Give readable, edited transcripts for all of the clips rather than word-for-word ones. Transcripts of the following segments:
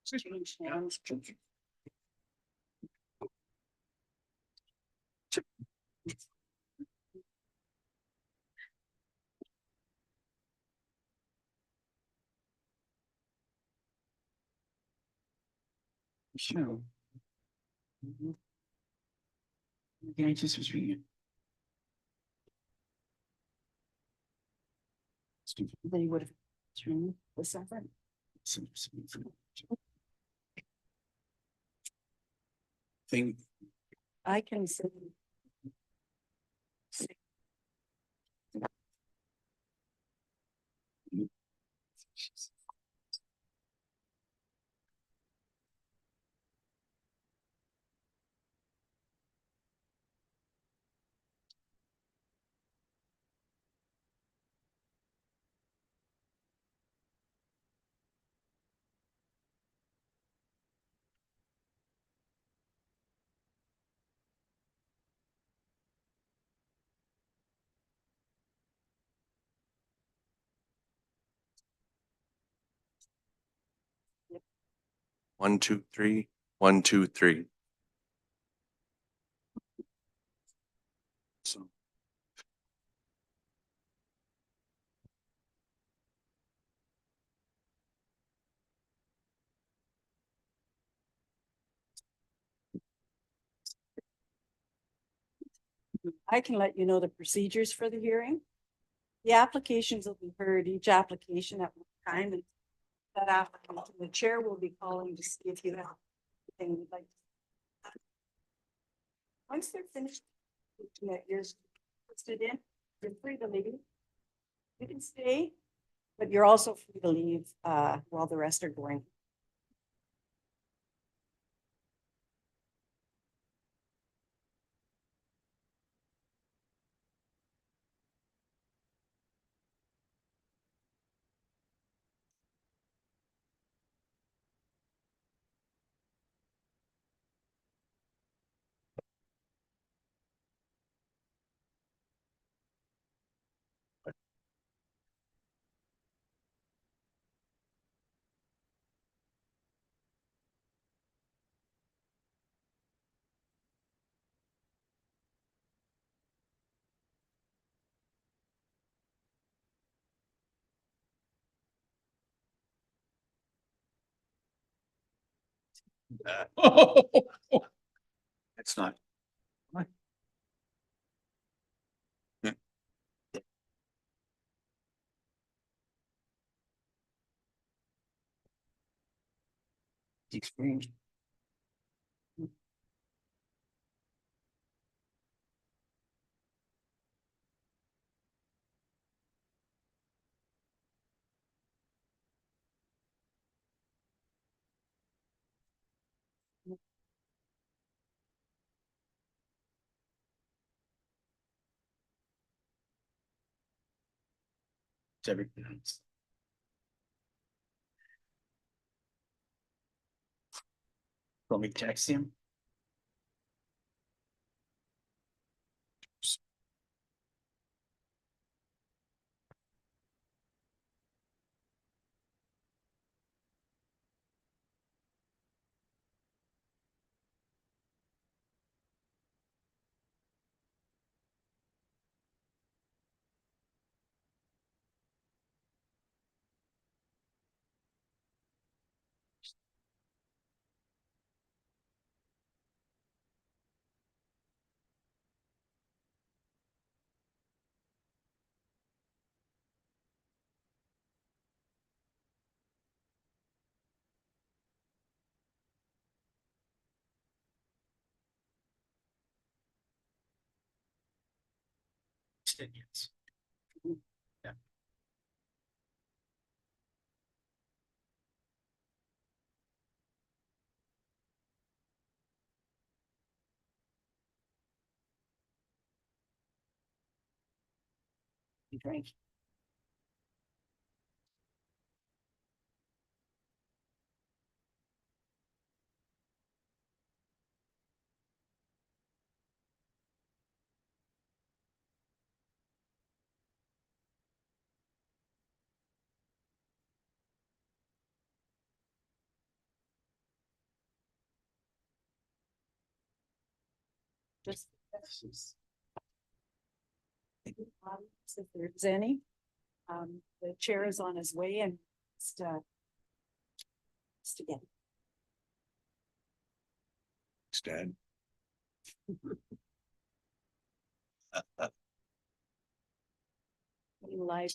Change hands. Sure. Yeah, I just was reading. Then you would have turned the second. Thing. I can say. One, two, three. 1, 2, 3. So. I can let you know the procedures for the hearing. The applications will be heard, each application at one time, and that applicant, the chair will be calling to see if you have anything you'd like. Once they're finished, that you're listed in, you're free to leave. You can stay, but you're also free to leave while the rest are going. That's not. Experience. It's everything else. Want me to text him? Yes. Yeah. Drink. Just if there's any, the chair is on his way and just again. Stan. Live.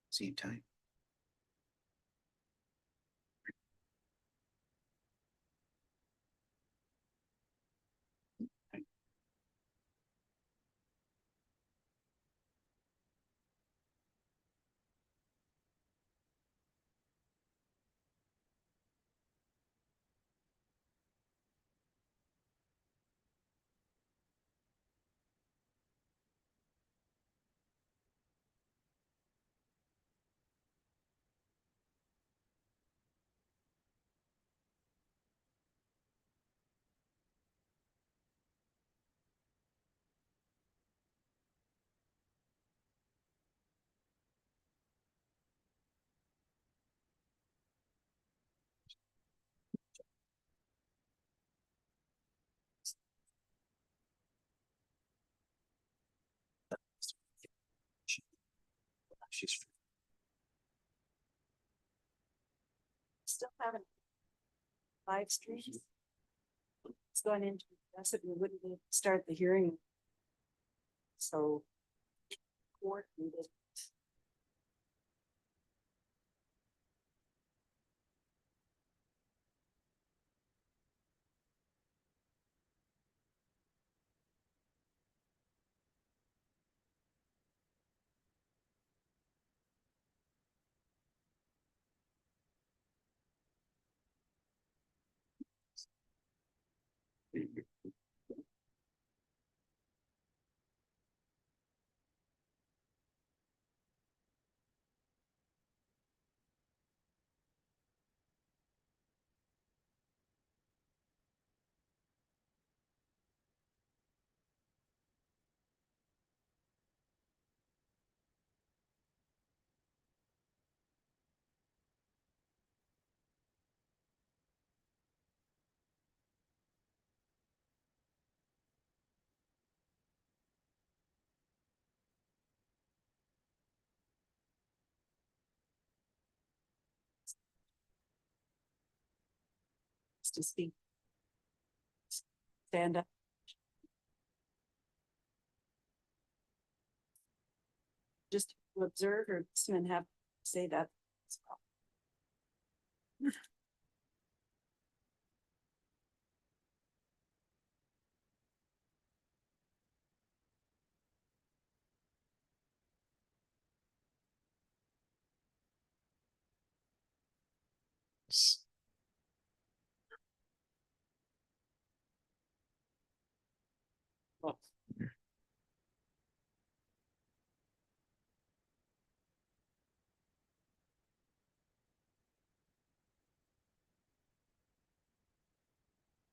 Same time. She's Still haven't live streams. It's going into, that's if we wouldn't be able to start the hearing. So. Coordinated. To speak. Stand up. Just to observe or listen and have say that as well.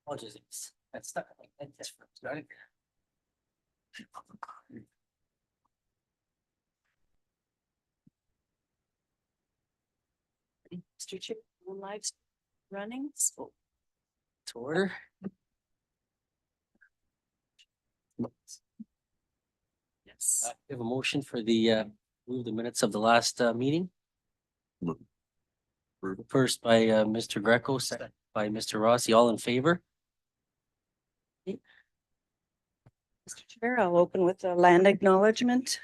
Apologies. That's stuck like that's right. Mr. Chair, on live running. So To order. yes. We have a motion for the move the minutes of the last meeting. First by Mr. Greco, second by Mr. Rossi, all in favor? Mr. Chair, I'll open with the land acknowledgement.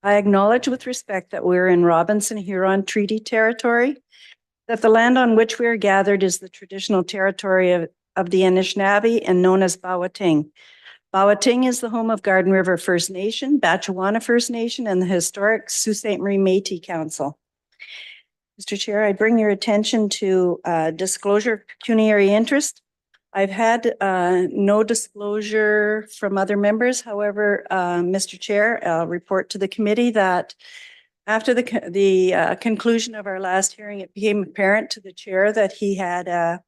I acknowledge with respect that we're in Robinson Huron Treaty Territory, that the land on which we are gathered is the traditional territory of the Anishinaabe and known as Bawating. Bawating is the home of Garden River First Nation, Batchewana First Nation, and the historic Sault Ste. Marie Métis Council. Mr. Chair, I bring your attention to disclosure of pecuniary interest. I've had no disclosure from other members. However, Mr. Chair, I'll report to the committee that after the conclusion of our last hearing, it became apparent to the chair that he had a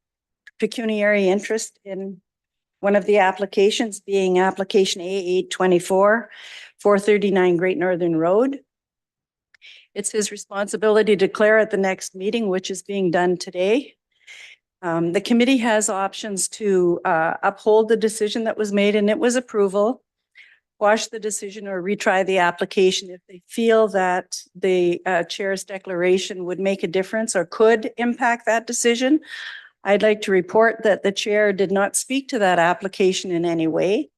pecuniary interest in one of the applications, being application A824, 439 Great Northern Road. It's his responsibility to declare at the next meeting, which is being done today. The committee has options to uphold the decision that was made, and it was approval, quash the decision, or retry the application if they feel that the chair's declaration would make a difference or could impact that decision. I'd like to report that the chair did not speak to that application in any way.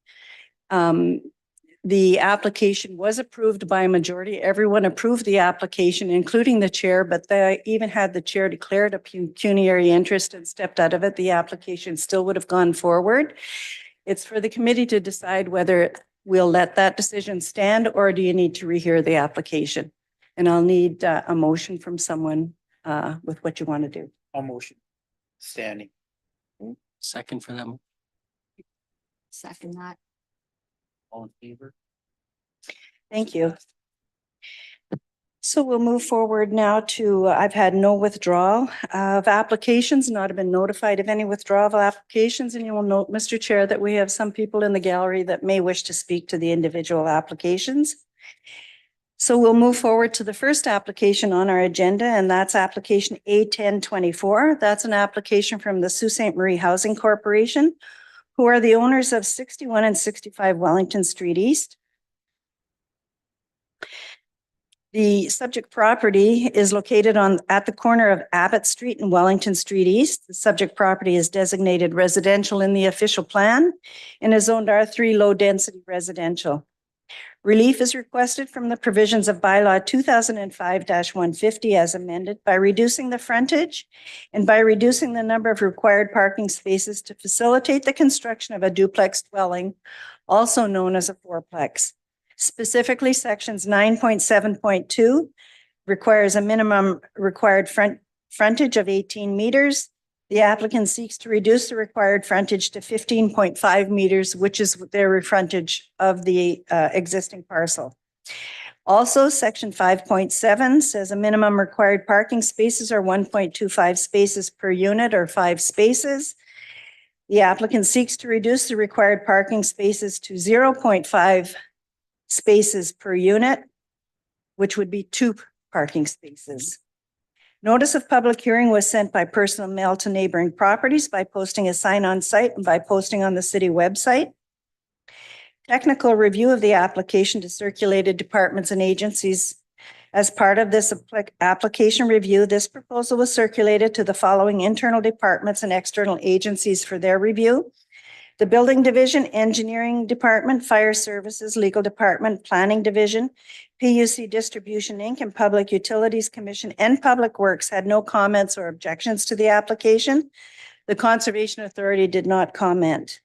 The application was approved by a majority. Everyone approved the application, including the chair, but they even had the chair declared a pecuniary interest and stepped out of it. The application still would have gone forward. It's for the committee to decide whether we'll let that decision stand or do you need to rehear the application? And I'll need a motion from someone with what you want to do. All motion. Standing. Second for them. Second that. All in favor? Thank you. So we'll move forward now to, I've had no withdrawal of applications, not have been notified of any withdrawal of applications. And you will note, Mr. Chair, that we have some people in the gallery that may wish to speak to the individual applications. So we'll move forward to the first application on our agenda, and that's application A1024. That's an application from the Sault Ste. Marie Housing Corporation, who are the owners of 61 and 65 Wellington Street East. The subject property is located at the corner of Abbott Street and Wellington Street East. The subject property is designated residential in the official plan and is zoned R3 low density residential. Relief is requested from the provisions of bylaw 2005-150 as amended by reducing the frontage and by reducing the number of required parking spaces to facilitate the construction of a duplex dwelling, also known as a fourplex. Specifically, sections 9.7.2 requires a minimum required frontage of 18 meters. The applicant seeks to reduce the required frontage to 15.5 meters, which is their frontage of the existing parcel. Also, section 5.7 says a minimum required parking spaces are 1.25 spaces per unit or 5 spaces. The applicant seeks to reduce the required parking spaces to 0.5 spaces per unit, which would be 2 parking spaces. Notice of public hearing was sent by personal mail to neighboring properties by posting a sign on site and by posting on the city website. Technical review of the application to circulated departments and agencies. As part of this application review, this proposal was circulated to the following internal departments and external agencies for their review: the Building Division, Engineering Department, Fire Services, Legal Department, Planning Division, PUC Distribution Inc., and Public Utilities Commission and Public Works had no comments or objections to the application. The Conservation Authority did not comment.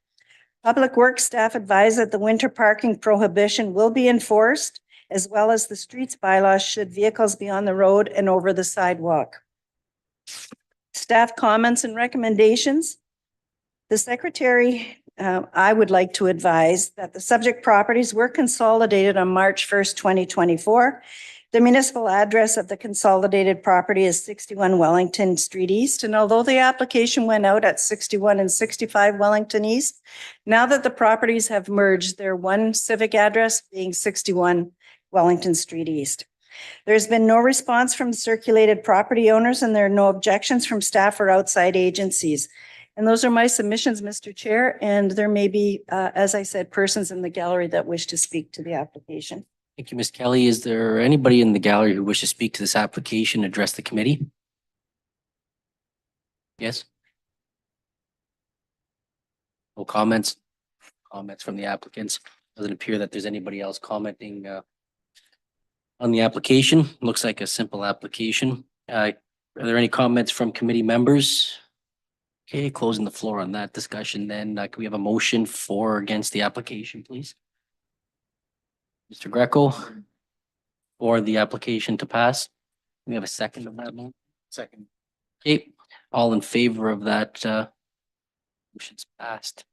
Public Works staff advised that the winter parking prohibition will be enforced, as well as the streets bylaws should vehicles be on the road and over the sidewalk. Staff comments and recommendations. The Secretary, I would like to advise that the subject properties were consolidated on March 1st, 2024. The municipal address of the consolidated property is 61 Wellington Street East. And although the application went out at 61 and 65 Wellington East, now that the properties have merged, their one civic address being 61 Wellington Street East. There's been no response from circulated property owners, and there are no objections from staff or outside agencies. And those are my submissions, Mr. Chair. And there may be, as I said, persons in the gallery that wish to speak to the application. Thank you, Ms. Kelly. Is there anybody in the gallery who wishes to speak to this application, address the committee? Yes? No comments? Comments from the applicants? Doesn't appear that there's anybody else commenting on the application. Looks like a simple application. Are there any comments from committee members? Okay, closing the floor on that discussion then. Can we have a motion for or against the application, please? Mr. Greco, for the application to pass. We have a second of that motion. Second. Okay, all in favor of that, motion's passed.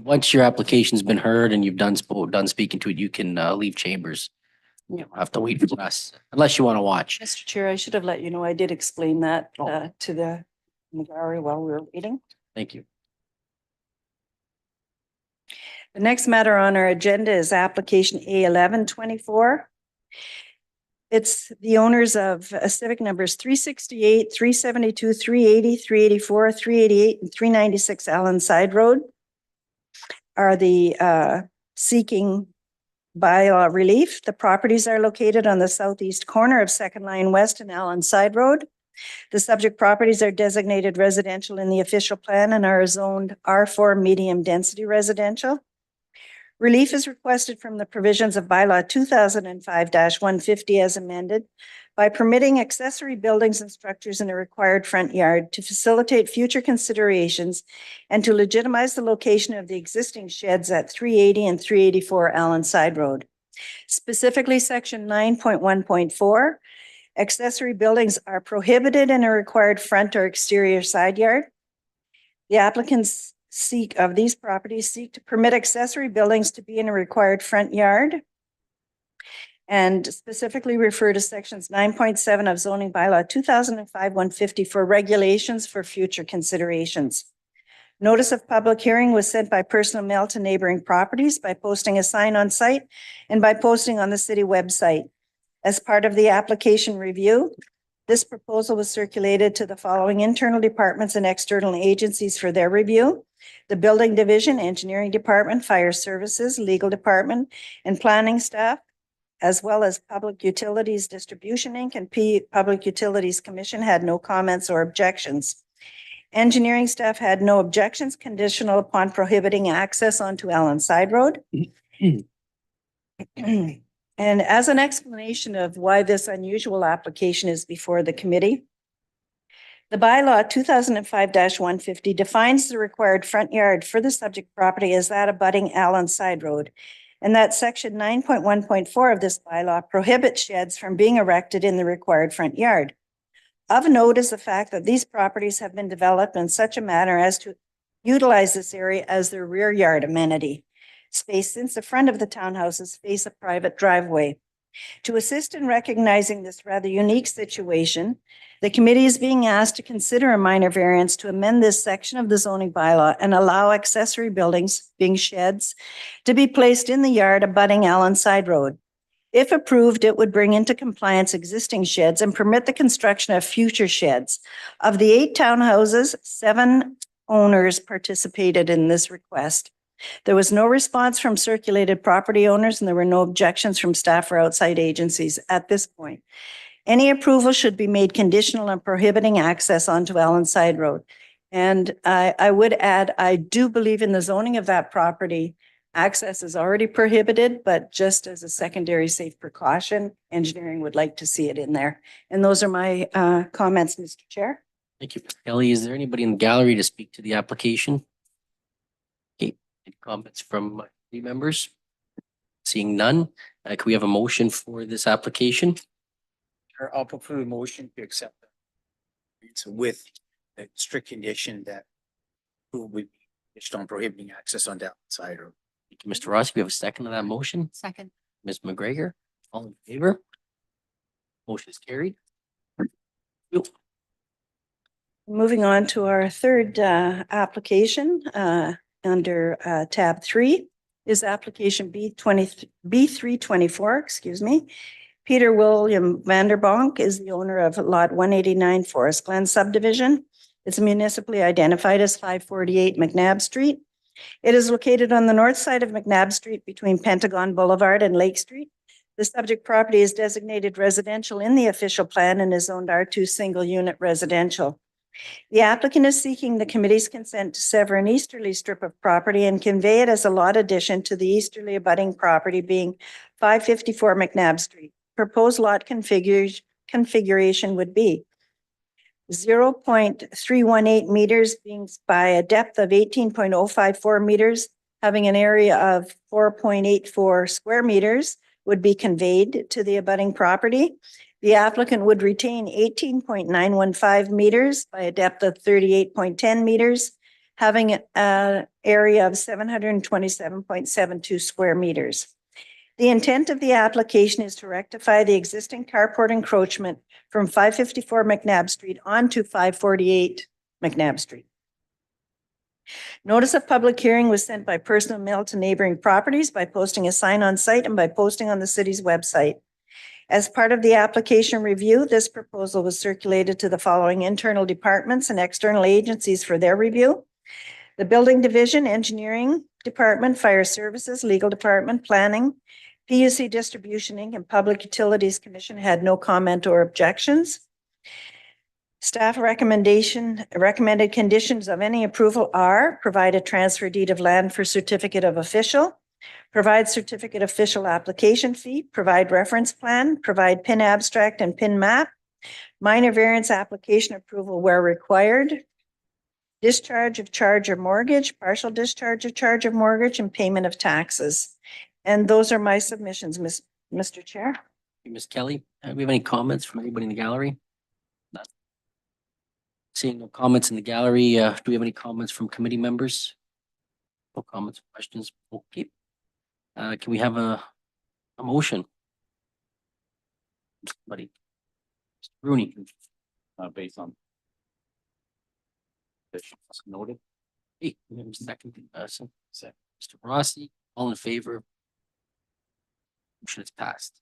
Once your application's been heard and you've done speaking to it, you can leave chambers. You don't have to wait for us unless you want to watch. Mr. Chair, I should have let you know, I did explain that Oh. to the gallery while we were waiting. Thank you. The next matter on our agenda is application A1124. It's the owners of civic numbers 368, 372, 380, 384, 388, and 396 Allen Side Road are the seeking bylaw relief. The properties are located on the southeast corner of Second Line West and Allen Side Road. The subject properties are designated residential in the official plan and are zoned R4 medium density residential. Relief is requested from the provisions of bylaw 2005-150 as amended by permitting accessory buildings and structures in a required front yard to facilitate future considerations and to legitimize the location of the existing sheds at 380 and 384 Allen Side Road. Specifically, section 9.1.4, accessory buildings are prohibited in a required front or exterior side yard. The applicants of these properties seek to permit accessory buildings to be in a required front yard and specifically refer to sections 9.7 of zoning bylaw 2005-150 for regulations for future considerations. Notice of public hearing was sent by personal mail to neighboring properties by posting a sign on site and by posting on the city website. As part of the application review, this proposal was circulated to the following internal departments and external agencies for their review: the Building Division, Engineering Department, Fire Services, Legal Department, and Planning staff, as well as Public Utilities Distribution Inc. and Public Utilities Commission had no comments or objections. Engineering staff had no objections, conditional upon prohibiting access onto Allen Side Road. And as an explanation of why this unusual application is before the committee, the bylaw 2005-150 defines the required front yard for the subject property as that abutting Allen Side Road, and that section 9.1.4 of this bylaw prohibits sheds from being erected in the required front yard. Of note is the fact that these properties have been developed in such a manner as to utilize this area as their rear yard amenity space, since the front of the townhouses face a private driveway. To assist in recognizing this rather unique situation, the committee is being asked to consider a minor variance to amend this section of the zoning bylaw and allow accessory buildings, being sheds, to be placed in the yard abutting Allen Side Road. If approved, it would bring into compliance existing sheds and permit the construction of future sheds. Of the 8 townhouses, 7 owners participated in this request. There was no response from circulated property owners, and there were no objections from staff or outside agencies at this point. Any approval should be made conditional on prohibiting access onto Allen Side Road. And I would add, I do believe in the zoning of that property. Access is already prohibited, but just as a secondary safe precaution, engineering would like to see it in there. And those are my comments, Mr. Chair. Thank you, Ms. Kelly. Is there anybody in the gallery to speak to the application? Okay, any comments from the members? Seeing none, can we have a motion for this application? Or I'll propose a motion to accept that. It's with the strict condition that who would be based on prohibiting access on that side or. Thank you, Mr. Ross. We have a second to that motion. Second. Ms. McGregor, all in favor? Motion is carried. Yep. Moving on to our third application under tab 3 is application B324, excuse me. Peter William Vanderbonk is the owner of lot 189 Forest Glen subdivision. It's municipally identified as 548 McNabb Street. It is located on the north side of McNabb Street between Pentagon Boulevard and Lake Street. The subject property is designated residential in the official plan and is zoned R2 single unit residential. The applicant is seeking the committee's consent to sever an easterly strip of property and convey it as a lot addition to the easterly abutting property being 554 McNabb Street. Proposed lot configuration would be 0.318 meters being by a depth of 18.054 meters, having an area of 4.84 square meters would be conveyed to the abutting property. The applicant would retain 18.915 meters by a depth of 38.10 meters, having an area of 727.72 square meters. The intent of the application is to rectify the existing carport encroachment from 554 McNabb Street onto 548 McNabb Street. Notice of public hearing was sent by personal mail to neighboring properties by posting a sign on site and by posting on the city's website. As part of the application review, this proposal was circulated to the following internal departments and external agencies for their review: the Building Division, Engineering Department, Fire Services, Legal Department, Planning, PUC Distribution Inc., and Public Utilities Commission had no comment or objections. Staff recommended conditions of any approval are: provide a transfer deed of land for certificate of official, provide certificate official application fee, provide reference plan, provide PIN abstract and PIN map, minor variance application approval where required, discharge of charge or mortgage, partial discharge of charge of mortgage, and payment of taxes. And those are my submissions, Mr. Chair. Ms. Kelly, do we have any comments from anybody in the gallery? None. Seeing no comments in the gallery, do we have any comments from committee members? No comments, questions? Okay. Can we have a motion? Somebody. Mr. Rooney. Based on. Noted. Hey, we have a second, Mr. Rossi, all in favor? Motion is passed.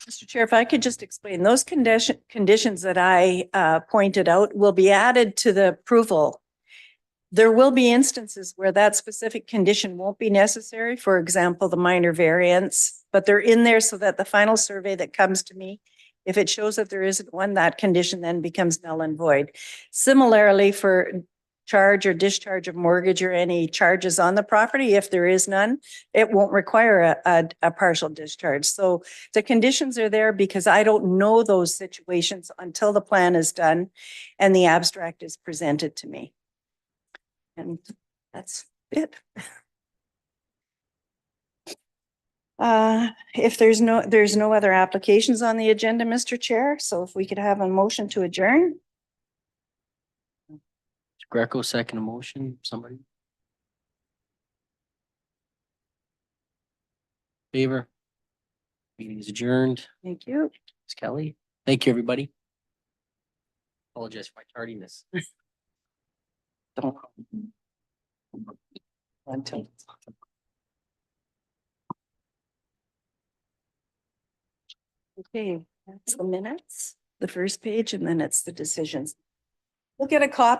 Mr. Chair, if I could just explain, those conditions that I pointed out will be added to the approval. There will be instances where that specific condition won't be necessary, for example, the minor variance, but they're in there so that the final survey that comes to me, if it shows that there isn't one, that condition then becomes null and void. Similarly, for charge or discharge of mortgage or any charges on the property, if there is none, it won't require a partial discharge. So the conditions are there because I don't know those situations until the plan is done and the abstract is presented to me. And that's it. If there's no other applications on the agenda, Mr. Chair, so if we could have a motion to adjourn. Greco, second motion, somebody? Favor? Meeting is adjourned. Thank you. Ms. Kelly, thank you, everybody. Apologize for my tardiness. Until. Okay, that's the minutes, the first page, and then it's the decisions. We'll get a copy